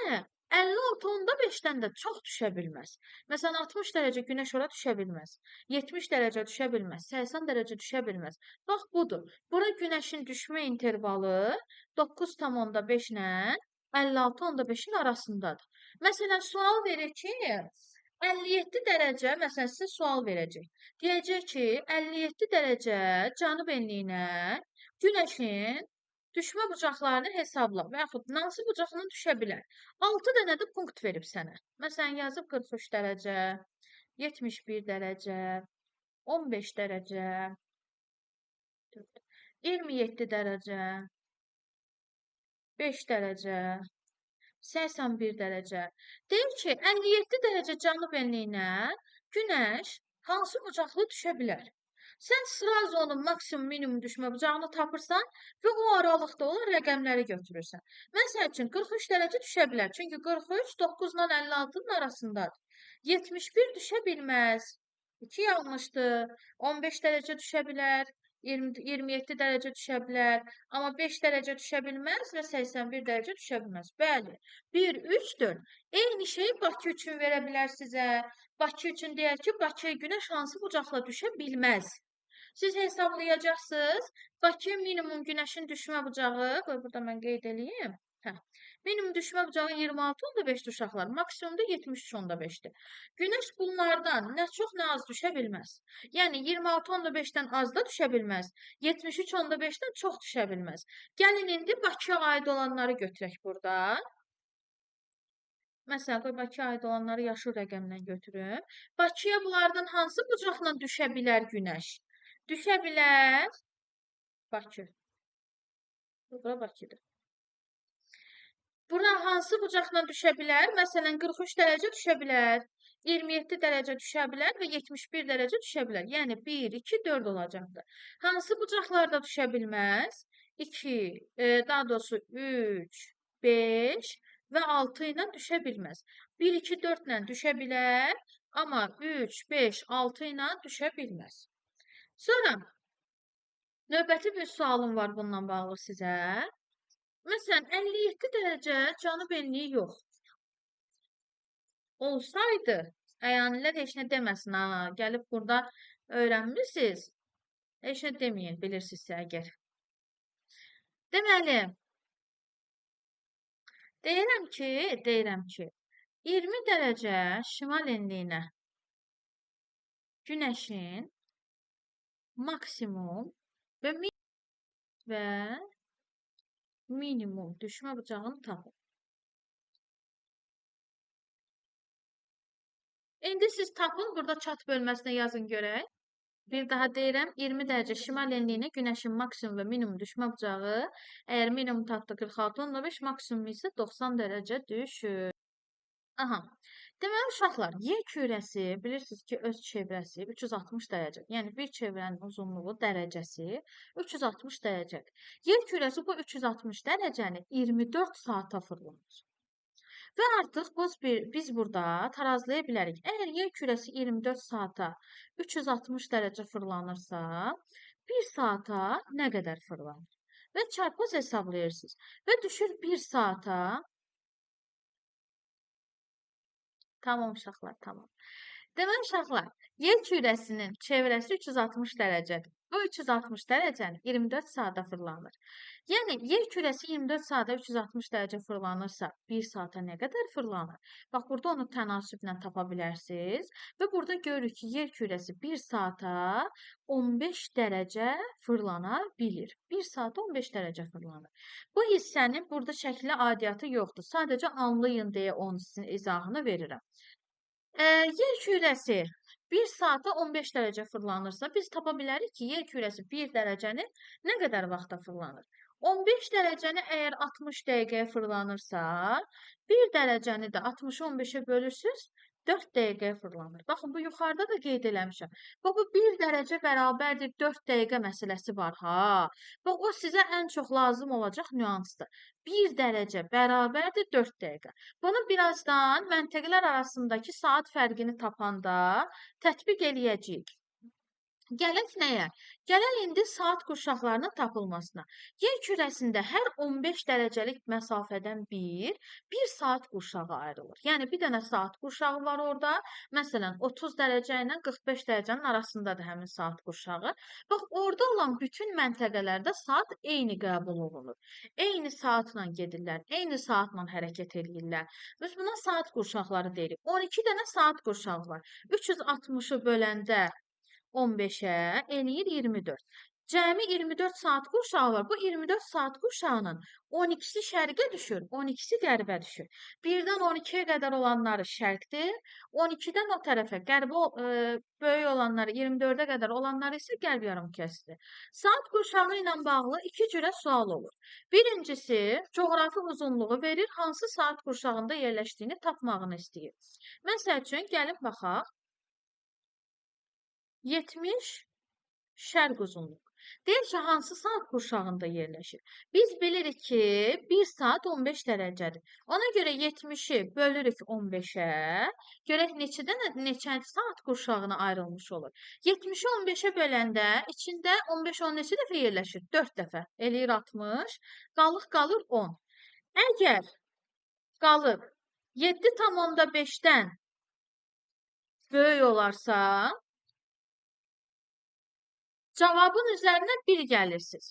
56.5-dən də çox düşə bilməz. Məsələn, 60 dərəcə günəş ora düşə bilməz. 70 dərəcə düşə bilməz. 80 dərəcə düşə bilməz. Bax, budur. Bura günəşin düşmə intervalı 9,5 ilə 56,5-in arasındadır. Məsələn, sual verir ki, 57 dərəcə, məsələn, sizə sual verəcək. Deyəcək ki, 57 dərəcə cənub enliyinə günəşin düşmə bucaqlarını hesabla və yaxud hansı bucaqla düşə bilər. 6 dənə də punkt verib sənə. Məsələn, yazıb 43 dərəcə, 71 dərəcə, 15 dərəcə, 27 dərəcə, 5 dərəcə, 81 dərəcə. Deyir ki, 57 dərəcə cənub enliyinə günəş hansı bucaqlı düşə bilər? Sən sıraz onun maksimum, minimum düşmə bucağını tapırsan və o aralıqda olan rəqəmləri götürürsən. Məsəl üçün, 43 dərəcə düşə bilər. Çünki 43 9 ilə 56-nın arasındadır. 71 düşə bilməz. 2 yanlışdır. 15 dərəcə düşə bilər. 27 dərəcə düşə bilər. Amma 5 dərəcə düşə bilməz və 81 dərəcə düşə bilməz. Bəli. 1, 3, 4. Eyni şeyi Bakı üçün verə bilər sizə. Bakı üçün deyər ki, Bakıya günəş hansı bucaqla düşə bilməz. Siz hesablayacaqsınız. Bakı minimum günəşin düşmə bucağı, qoy burada mən qeyd edeyim. Minimum düşmə bucağı 26,5 uşaqlar, maksimumda 73,5-dir. Günəş bunlardan nə çox, nə az düşə bilməz. Yəni 26,5-dən az da düşə bilməz. 73,5-dən çox düşə bilməz. Gəlin indi Bakıya aid olanları götürək burada. Məsələn, qoy Bakıya aid olanları yaşıl rəqəmlə götürüm. Bakıya bunlardan hansı bucaqla düşə bilər günəş? Düşə bilər Bakı. Bura Bakıdır. Bura hansı bucaqla düşə bilər? Məsələn, 43 dərəcə düşə bilər, 27 dərəcə düşə bilər və 71 dərəcə düşə bilər. Yəni 1, 2, 4 olacaqdır. Hansı bucaqlarda düşə bilməz? 2, daha doğrusu 3, 5 və 6 ilə düşə bilməz. 1, 2, 4 ilə düşə bilər, amma 3, 5, 6 ilə düşə bilməz. Sonra növbəti bir sualım var bununla bağlı sizə. Məsələn, 57 dərəcə cənub enliyi yox. Olsaydı, əyyanilər heç nə deməsin, ha, gəlib burada öyrənmişsiniz, heç nə deməyin, bilirsinizsə əgər. Deməli, deyirəm ki, 20 dərəcə şimal enliyinə günəşin maksimum və minimum düşmə bucağını tapın. İndi siz tapın, burada çat bölməsinə yazın görək. Bir daha deyirəm, 20 dərəcə şimal enliyinə günəşin maksimum və minimum düşmə bucağı, əgər minimum tapdı 46,5, maksimum isə 90 dərəcə düşür. Aha. Deməli, uşaqlar, yer kürəsi, bilirsiniz ki, öz çevrəsi 360 dərəcə. Yəni, bir çevrənin uzunluğu dərəcəsi 360 dərəcədir. Yer kürəsi bu 360 dərəcəni 24 saata fırlanır. Və artıq biz burada tarazlaya bilərik. Əgər yer kürəsi 24 saata 360 dərəcə fırlanırsa, 1 saata nə qədər fırlanır? Və çarpaz hesablayırsınız. Və düşür 1 saata. Tamam uşaqlar, tamam. Deməli uşaqlar, yer kürəsinin çevrəsi 360 dərəcədir. Bu 360 dərəcəni 24 saata fırlanır. Yəni, yer kürəsi 24 saata 360 dərəcə fırlanırsa, 1 saata nə qədər fırlanır? Bax, burada onu tənasüblə tapa bilərsiniz. Və burada görürük ki, yer kürəsi 1 saata 15 dərəcə fırlana bilir. 1 saata 15 dərəcə fırlanır. Bu hissənin burada şəkli adiyyatı yoxdur. Sadəcə anlayın deyə onun sizin izahını verirəm. Yer kürəsi 1 saata 15 dərəcə fırlanırsa, biz tapa bilərik ki, yer kürəsi 1 dərəcəni nə qədər vaxta fırlanır? 15 dərəcəni əgər 60 dəqiqəyə fırlanırsa, 1 dərəcəni də 60-ı 15-ə bölürsünüz, 4 dəqiqəyə fırlanır. Baxın, bu yuxarıda da qeyd eləmişəm. Bax, bu 1 dərəcə bərabərdir 4 dəqiqə məsələsi var, ha. Bax, o sizə ən çox lazım olacaq nüansdır. 1 dərəcə bərabərdir 4 dəqiqə. Bunu birazdan məntəqələr arasındakı saat fərqini tapanda tətbiq eləyəcəyik. Gələk nəyə? Gələk indi saat qurşaqlarının tapılmasına. Yer kürəsində hər 15 dərəcəlik məsafədən bir saat qurşağı ayrılır. Yəni bir dənə saat qurşağı var orada. Məsələn, 30 dərəcə ilə 45 dərəcənin arasındadır həmin saat qurşağı. Bax, orada olan bütün məntəqələrdə saat eyni qəbul olunur. Eyni saatla gedirlər, eyni saatla hərəkət edirlər. Biz buna saat qurşaqları deyirik. 12 dənə saat qurşağı var. 360-ı böləndə 15-ə eləyir 24. Cəmi 24 saat qurşağı var. Bu 24 saat qurşağının 12-si şərqə düşür, 12-si qərbə düşür. 1-dən 12-yə qədər olanları şərqdir, 12-dən o tərəfə qərbə böyük olanları 24-ə qədər olanları isə qərb yarımkürəsidir. Saat qurşağı ilə bağlı iki cürə sual olur. Birincisi, coğrafi uzunluğu verir, hansı saat qurşağında yerləşdiyini tapmağını istəyir. Məsəl üçün, gəlin baxaq. 70 şərq uzunluq. Deyir ki, hansı saat qurşağında yerləşir? Biz bilirik ki, 1 saat 15 dərəcədir. Ona görə 70-i bölürük 15-ə. Görək neçə saat qurşağına ayrılmış olur. 70-i 15-ə böləndə içində 15 10 neçə dəfə yerləşir? 4 dəfə. Eləyir 60. Qalır 10. Əgər qalıb 7,5-dən böyük olarsa, cavabın üzərinə 1 gəlirsiniz.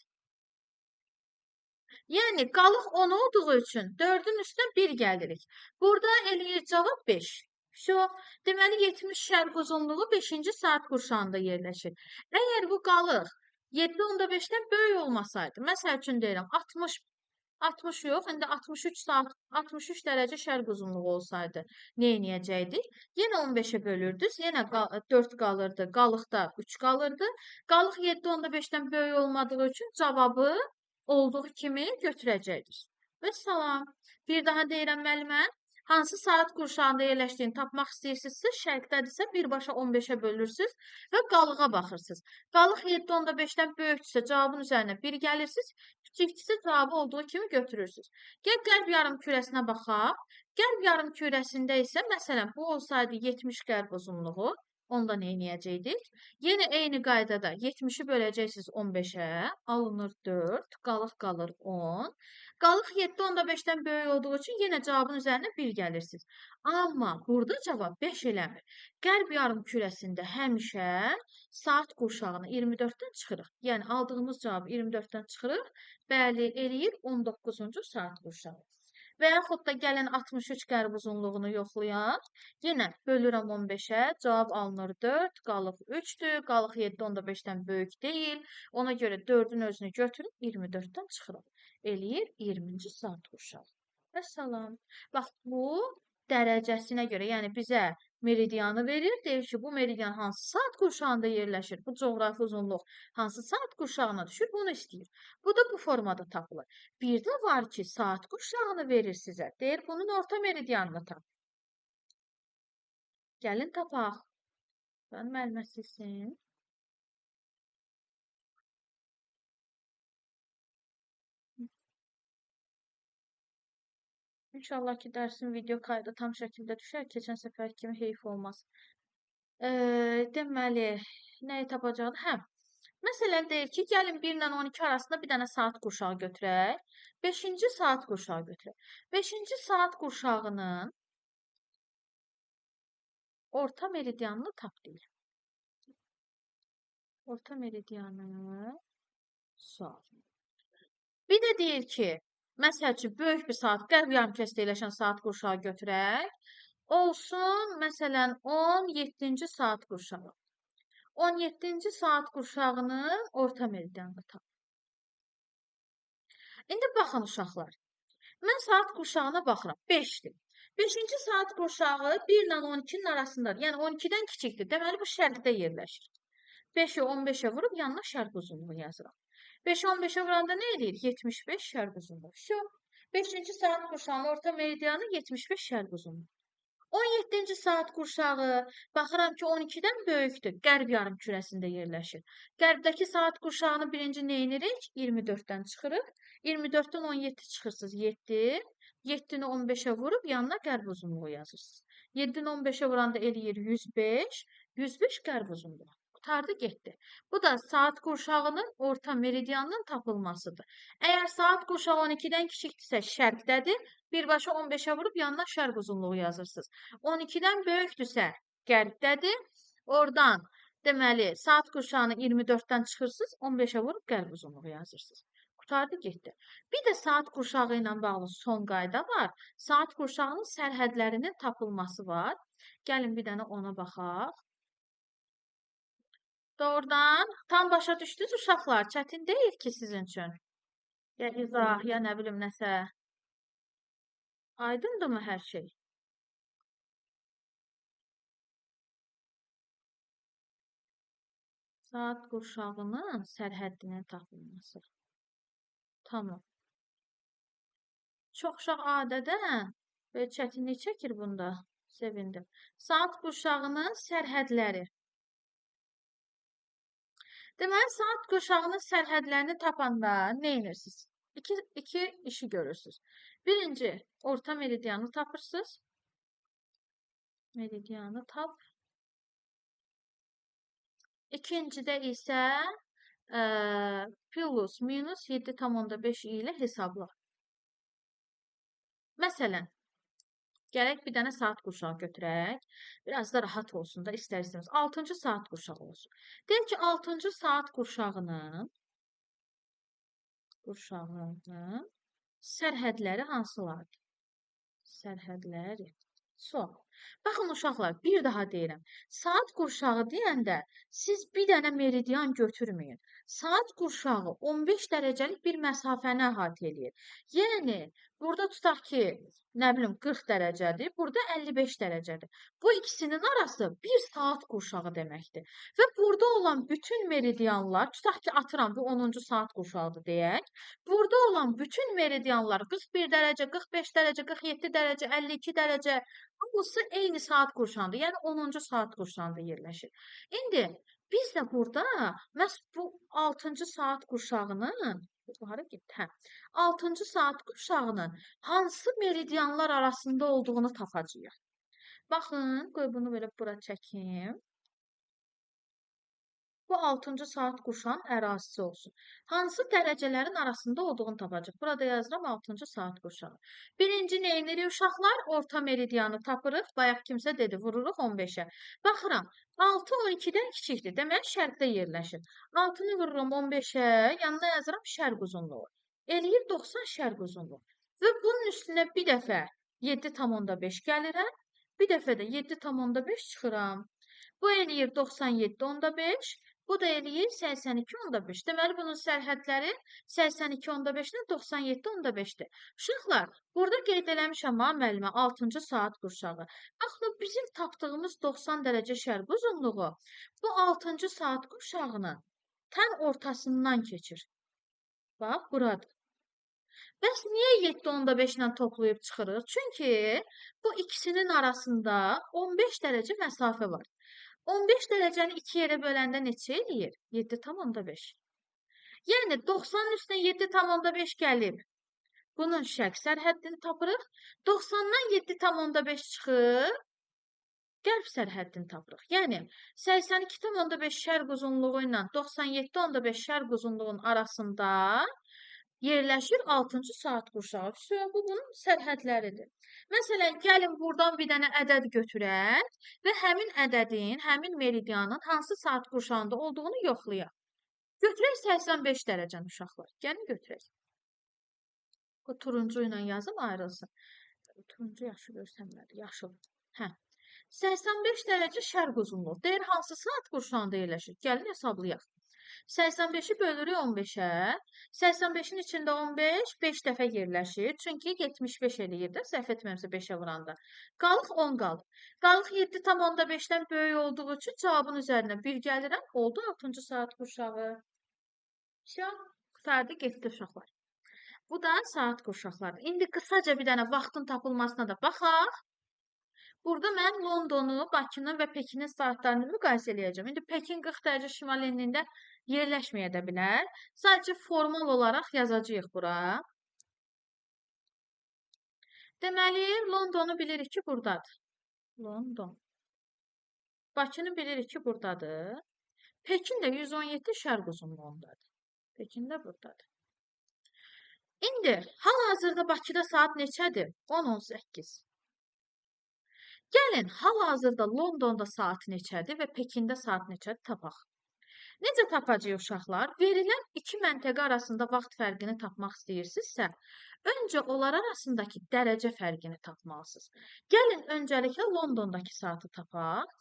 Yəni, qalıq 10 olduğu üçün 4-ün üstünə 1 gəlirik. Burada eləyir cavab 5. Deməli, 70 şərq uzunluğu 5-ci saat qurşağında yerləşir. Əgər bu qalıq 7,5-dən böyük olmasaydı, məsəl üçün deyirəm, 60 yox, indi 63 dərəcə şərq uzunluğu olsaydı, nə edəcəkdik? Yenə 15-ə bölürdünüz, yenə 4 qalırdı, qalıqda 3 qalırdı. Qalıq 7,5-dən böyük olmadığı üçün cavabı olduğu kimi götürəcəkdik. Və salam. Bir daha deyirəm müəllimə. Hansı saat qurşağında yerləşdiyini tapmaq istəyirsinizsə, şərqdədirsə birbaşa 15-ə bölürsünüz və qalığa baxırsınız. Qalıq 7,5-dən böyükdürsə cavabın üzərinə 1 gəlirsiniz, kiçikdirsə cavabı olduğu kimi götürürsünüz. Gəl qərb yarımkürəsinə baxaq. Qərb yarımkürəsində isə məsələn bu olsaydı 70 qərb uzunluğu, onda nə edəcəkdik? Yenə eyni qaydada 70-i böləcəksiniz 15-ə, alınır 4, qalıq qalır 10. Qalıq 7,5-dən böyük olduğu üçün yenə cavabın üzərinə 1 gəlirsiniz. Amma burada cavab 5 eləmir. Qərb yarımkürəsində həmişə saat qurşağını 24-dən çıxırıq. Yəni aldığımız cavabı 24-dən çıxırıq. Bəli, eləyir 19-cu saat qurşağı. Və yaxud da gəlin 63 qərb uzunluğunu yoxlayaq. Yenə bölürəm 15-ə, cavab alınır 4, qalıq 3-dür, qalıq 7,5-dən böyük deyil. Ona görə 4-ün özünü götürüb 24-dən çıxırıq. Eləyir 20-ci saat qurşağı. Vəssalam. Bax, bu dərəcəsinə görə, yəni bizə meridianı verir, deyir ki, bu meridian hansı saat qurşağında yerləşir, bu coğrafi uzunluq hansı saat qurşağına düşür, bunu istəyir. Bu da bu formada tapılır. Bir də var ki, saat qurşağını verir sizə, deyir, bunun orta meridianını tap. Gəlin tapaq. Ben müəllimə silsin. İnşallah ki, dərsin video kaydı tam şəkildə düşər. Keçən səfər kimi heyf olmaz. Deməli, nəyi tapacaqdı? Hə. Məsələn, deyir ki, gəlin 1 ilə 12 arasında bir dənə saat qurşağı götürək. 5-ci saat qurşağı götürək. 5-ci saat qurşağının orta meridianını tap deyir. Orta meridianı sual. Bir də deyir ki, məsəl üçün, böyük bir saat, qərb yarımkürəsində yerləşən saat qurşağı götürək. Olsun, məsələn, 17-ci saat qurşağı. 17-ci saat qurşağının orta meridianını tap. İndi baxın, uşaqlar. Mən saat qurşağına baxıram, 5-dir. 5-ci saat qurşağı 1 ilə 12-nin arasındadır. Yəni, 12-dən kiçikdir. Deməli, bu şərqdə yerləşir. 5-i 15-ə vurub yanına şərq uzunluğu yazırıq. 5-i 15-ə vuranda nə edir? 75 şərq uzunluğu. 5-ci saat qurşağının orta meridianı 75 şərq uzunluğu. 17-ci saat qurşağı, baxıram ki, 12-dən böyükdür. Qərb yarımkürəsində yerləşir. Qərbdəki saat qurşağını birinci nə edirik? 24-dən çıxırıq. 24-dən 17 çıxırsınız, 7. 7-ni 15-ə vurub yanına qərb uzunluğu yazırsınız. 7-ni 15-ə vuranda eləyir 105. 105 qərb uzunluğu. Qurtardı, getdi. Bu da saat qurşağının orta meridianının tapılmasıdır. Əgər saat qurşağı 12-dən kiçikdirsə şərqdədir, birbaşa 15-ə vurub yanına şərq uzunluğu yazırsınız. 12-dən böyükdürsə qərbdədir. Oradan deməli saat qurşağını 24-dən çıxırsınız, 15-ə vurub qərb uzunluğu yazırsınız. Qurtardı, getdi. Bir də saat qurşağı ilə bağlı son qayda var. Saat qurşağının sərhədlərinin tapılması var. Gəlin bir dənə ona baxaq. Doğrudan tam başa düşdünüz uşaqlar? Çətin deyil ki sizin üçün. Ya izah, ya nə bilim nəsə. Aydındırmı hər şey? Saat qurşağının sərhəddinin tapılması. Tamam. Çox uşaq adədən böyle çətinlik çəkir bunda. Sevindim. Saat qurşağının sərhədləri. Deməli, saat qurşağının sərhədlərini tapanda nə edirsiniz? İki işi görürsünüz. Birinci, orta meridianı tapırsınız. Meridianı tap. İkincidə isə plus minus 7,5 ilə hesabla. Məsələn, gələk bir dənə saat qurşağı götürək. Biraz da rahat olsun da istərsiniz. 6-cı saat qurşağı olsun. Deyək ki, 6-cı saat qurşağının sərhədləri hansılardır? Sərhədləri. Son. Baxın uşaqlar, bir daha deyirəm. Saat qurşağı deyəndə siz bir dənə meridian götürməyin. Saat qurşağı 15 dərəcəlik bir məsafəni əhatə edir. Yəni, burada tutaq ki, nə bilim 40 dərəcədir, burada 55 dərəcədir. Bu ikisinin arası bir saat qurşağı deməkdir. Və burada olan bütün meridianlar, tutaq ki, atıram bu 10-cu saat qurşağıdır deyək. Burada olan bütün meridianlar 41 dərəcə, 45 dərəcə, 47 dərəcə, 52 dərəcə, hamısı eyni saat qurşağında, yəni 10-cu saat qurşağında yerləşir. İndi biz də burada məhz bu 6-cı saat qurşağının 6-cı saat qurşağının hansı meridianlar arasında olduğunu tapacağıq. Baxın, qoy bunu belə bura çəkim. Bu 6-cı saat qurşağın ərazisi olsun. Hansı dərəcələrin arasında olduğunu tapacaq. Burada yazıram 6-cı saat qurşağı. Birinci nə edirik uşaqlar? Orta meridianı tapırıq. Bayaq kimsə dedi, vururuq 15-ə. Baxıram, 6 12-dən kiçikdir. Demək, şərqdə yerləşir. 6-nı vururum 15-ə, yanına yazıram şərq uzunluğu. Eləyir 90 şərq uzunluğu. Və bunun üstünə bir dəfə 7,5 gəlirəm. Bir dəfə də 7,5 çıxıram. Bu eləyir 97,5. Bu da eləyir 82,5. Deməli, bunun sərhədləri 82,5 ilə 97,5-dir. Uşaqlar, burada qeyd eləmişəm müəllimə 6-cı saat qurşağı. Baxın, bizim tapdığımız 90 dərəcə şərq uzunluğu bu 6-cı saat qurşağının tam ortasından keçir. Bax, buradır. Bəs niyə 7,5 ilə toplayıb çıxırıq? Çünki bu ikisinin arasında 15 dərəcə məsafə var. 15 dərəcəni 2 yerə böləndə neçə eləyir? 7,5. Yəni 90-ın üstünə 7,5 gəlib. Bunun şərq sərhəddini tapırıq. 90-dan 7,5 çıxıb qərb sərhəddini tapırıq. Yəni 82,5 şərq uzunluğu ilə 97,5 şərq uzunluğunun arasında yerləşir 6-cı saat qurşağı. Bu bunun sərhədləridir. Məsələn, gəlin buradan bir dənə ədəd götürək və həmin ədədin, həmin meridianın hansı saat qurşağında olduğunu yoxlayaq. Götürək 85 dərəcəni uşaqlar. Gəlin götürək. Bu turuncu ilə yazım ayrılsın. Turuncu yaşı görsənmədi. Yaşıl. Hə. 85 dərəcə şərq uzunluğu. Deyir, hansı saat qurşağında yerləşir? Gəlin hesablayaq. 85-i bölürük 15-ə. 85-in içində 15 5 dəfə yerləşir. Çünki 75 eləyir də, səhv etməmsə 5-ə vuranda. Qalıq 10 qalıq. Qalıq 7,5-dən böyük olduğu üçün cavabın üzərinə 1 gəlirəm. Oldu 6-cı saat qurşağı. Qurtardı, getdi uşaqlar. Bu da saat qurşaqları. İndi qısaca bir dənə vaxtın tapılmasına da baxaq. Burada mən Londonu, Bakını və Pekinin saatlarını müqayisə eləyəcəm. İndi Pekin 40 dərəcə şimal enliyində yerləşməyə də bilər. Sadəcə formal olaraq yazacağıq bura. Deməli, Londonu bilirik ki, buradadır. London. Bakını bilirik ki, buradadır. Pekin də 117 şərq uzunluğundadır. Pekin də buradadır. İndi hal-hazırda Bakıda saat neçədir? 10:18. Gəlin hal-hazırda Londonda saat neçədir və Pekində saat neçədir tapaq. Necə tapacağıq uşaqlar? Verilən iki məntəqə arasında vaxt fərqini tapmaq istəyirsinizsə, öncə onlar arasındakı dərəcə fərqini tapmalısınız. Gəlin öncəliklə Londondakı saatı tapaq.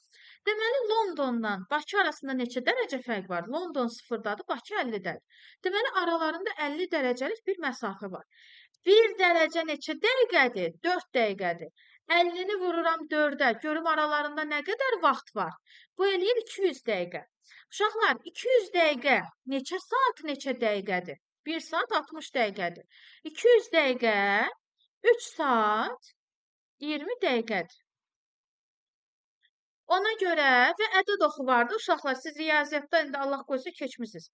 Deməli, Londondan Bakı arasında neçə dərəcə fərq var? London 0-dadır, Bakı 50-dədir. Deməli, aralarında 50 dərəcəlik bir məsafə var. 1 dərəcə neçə dəqiqədir? 4 dəqiqədir. 50-ni vururam 4-ə, görüm aralarında nə qədər vaxt var? Bu eləyir 200 dəqiqə. Uşaqlar, 200 dəqiqə neçə saat, neçə dəqiqədir? 1 saat 60 dəqiqədir. 200 dəqiqə 3 saat 20 dəqiqədir. Ona görə və ədəd oxu vardı. Uşaqlar, siz riyaziyyatda indi Allah qoysa keçmisiniz.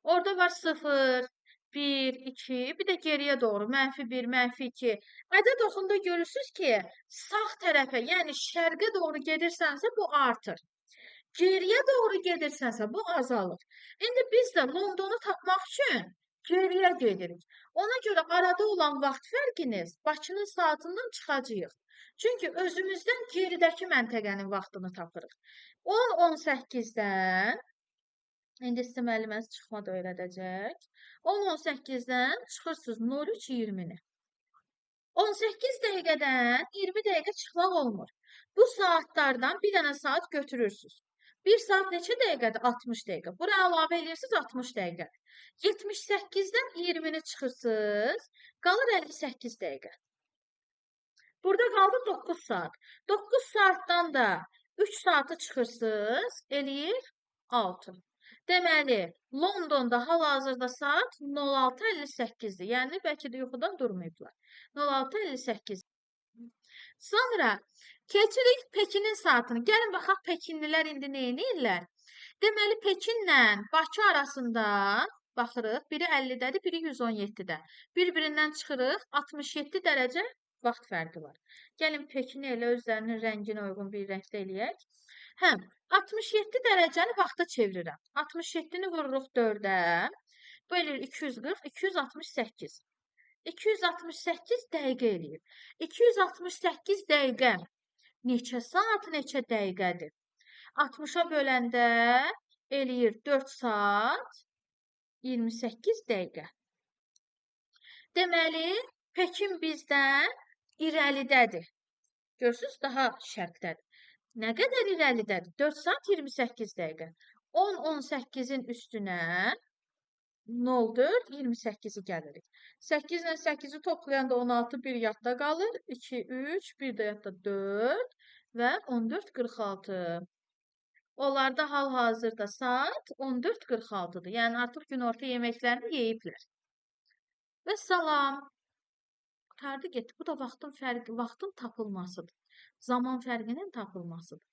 Orada var 0, 1, 2, bir də geriyə doğru -1, -2. Ədəd oxunda görürsünüz ki, sağ tərəfə, yəni şərqə doğru gedirsənsə bu artır. Geriyə doğru gedirsənsə bu azalır. İndi biz də Londonu tapmaq üçün geriyə gedirik. Ona görə arada olan vaxt fərqiniz Bakının saatından çıxacağıq. Çünki özümüzdən geridəki məntəqənin vaxtını tapırıq. 10:18-dən indi sizə müəlliməniz çıxmada öyrədəcək. 10:18-dən çıxırsınız 03:20-ni. 18 dəqiqədən 20 dəqiqə çıxmaq olmur. Bu saatlardan bir dənə saat götürürsünüz. 1 saat neçə dəqiqədir? 60 dəqiqə. Bura əlavə edirsiniz 60 dəqiqə. 78-dən 20-ni çıxırsınız, qalır 58 dəqiqə. Burada qaldı 9 saat. 9 saatdan da 3 saatı çıxırsınız, eləyir 6. Deməli, Londonda hal-hazırda saat 06:58-dir. Yəni, bəlkə də yuxudan durmayıblar. 06:58. Sonra keçirik Pekinin saatını. Gəlin baxaq Pekinlilər indi nə edirlər? Deməli, Pekinlə Bakı arasında baxırıq. Biri 50-dədir, biri 117-də. Bir-birindən çıxırıq. 67 dərəcə vaxt fərqi var. Gəlin Pekini elə özlərinin rənginə uyğun bir rəngdə eləyək. Hə, 67 dərəcəni vaxta çevirirəm. 67-ni vururuq 4-ə. Bu eləyir 240, 268. 268 dəqiqə eləyir. 268 dəqiqə neçə saat, neçə dəqiqədir? 60-a böləndə eləyir 4 saat 28 dəqiqə. Deməli, Pekin bizdən irəlidədir. Görürsünüz, daha şərqdədir. Nə qədər irəlidədir? 4 saat 28 dəqiqə. 10-18-in üstünə 0,4, 28-i gəlirik. 8 ilə 8-i toplayanda 16 bir yadda qalır. 2, 3, bir də yadda 4 və 14:46. Onlarda hal-hazırda saat 14:46-dır. Yəni artıq günorta yeməklərini yeyiblər. Və salam. Qurtardı getdi. Bu da vaxtın tapılmasıdır. Zaman fərqinin tapılmasıdır.